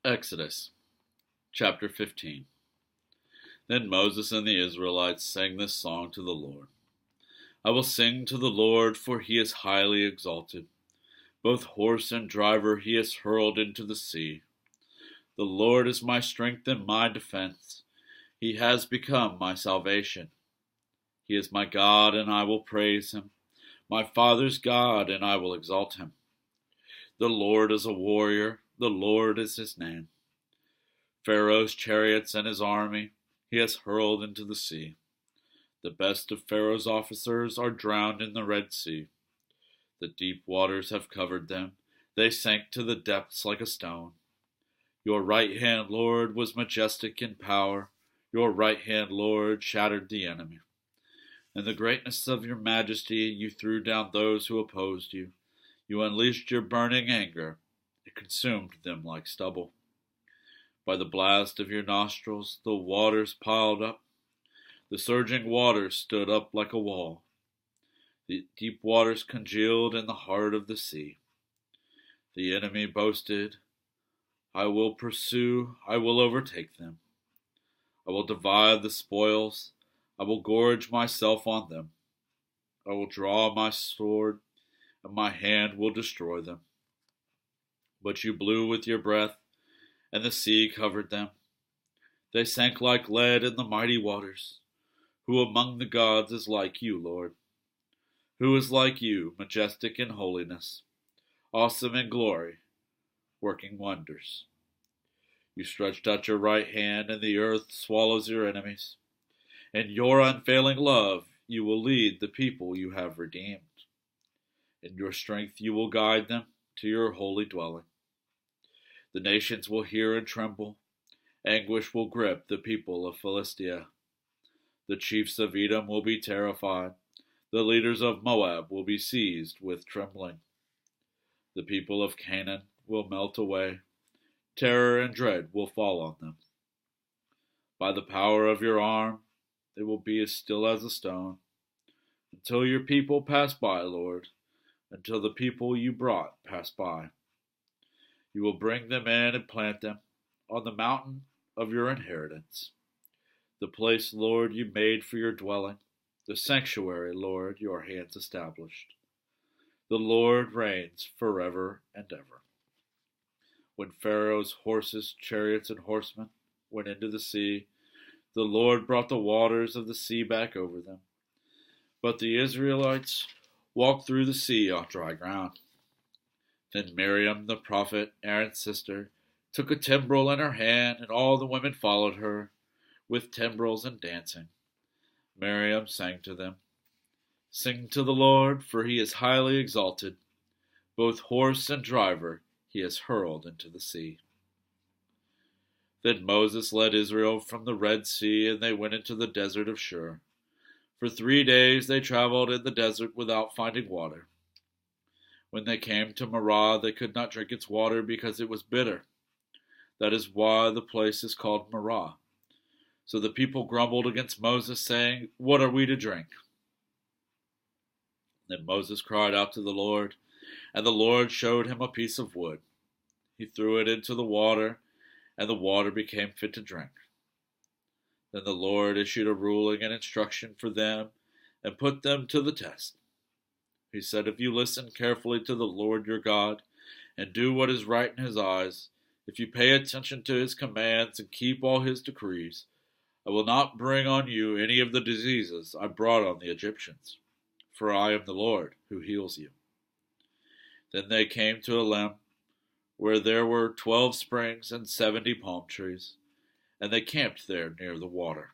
Exodus chapter 15. Then Moses and the Israelites sang this song to the Lord. I will sing to the Lord, for he is highly exalted. Both horse and driver he has hurled into the sea. The Lord is my strength and my defense. He has become my salvation. He is my God, and I will praise him, my father's God, and I will exalt him. The Lord is a warrior. The Lord is his name. Pharaoh's chariots and his army he has hurled into the sea. The best of Pharaoh's officers are drowned in the Red Sea. The deep waters have covered them. They sank to the depths like a stone. Your right hand, Lord, was majestic in power. Your right hand, Lord, shattered the enemy. In the greatness of your majesty, you threw down those who opposed you. You unleashed your burning anger. It consumed them like stubble. By the blast of your nostrils, the waters piled up. The surging waters stood up like a wall. The deep waters congealed in the heart of the sea. The enemy boasted, I will pursue, I will overtake them. I will divide the spoils. I will gorge myself on them. I will draw my sword, and my hand will destroy them. But you blew with your breath, and the sea covered them. They sank like lead in the mighty waters. Who among the gods is like you, Lord? Who is like you, majestic in holiness, awesome in glory, working wonders? You stretched out your right hand, and the earth swallows your enemies. In your unfailing love, you will lead the people you have redeemed. In your strength, you will guide them to your holy dwelling. The nations will hear and tremble. Anguish will grip the people of Philistia. The chiefs of Edom will be terrified. The leaders of Moab will be seized with trembling. The people of Canaan will melt away. Terror and dread will fall on them. By the power of your arm, they will be as still as a stone, until your people pass by, Lord, until the people you brought pass by. You will bring them in and plant them on the mountain of your inheritance, the place, Lord, you made for your dwelling, the sanctuary, Lord, your hands established. The Lord reigns forever and ever. When Pharaoh's horses, chariots, and horsemen went into the sea, the Lord brought the waters of the sea back over them. But the Israelites walked through the sea on dry ground. Then Miriam, the prophet, Aaron's sister, took a timbrel in her hand, and all the women followed her, with timbrels and dancing. Miriam sang to them, Sing to the Lord, for he is highly exalted. Both horse and driver he has hurled into the sea. Then Moses led Israel from the Red Sea, and they went into the desert of Shur. For 3 days they traveled in the desert without finding water. When they came to Marah, they could not drink its water because it was bitter. That is why the place is called Marah. So the people grumbled against Moses, saying, What are we to drink? Then Moses cried out to the Lord, and the Lord showed him a piece of wood. He threw it into the water, and the water became fit to drink. Then the Lord issued a ruling and instruction for them and put them to the test. He said, If you listen carefully to the Lord your God and do what is right in his eyes, if you pay attention to his commands and keep all his decrees, I will not bring on you any of the diseases I brought on the Egyptians, for I am the Lord who heals you. Then they came to Elim, where there were 12 springs and 70 palm trees, and they camped there near the water.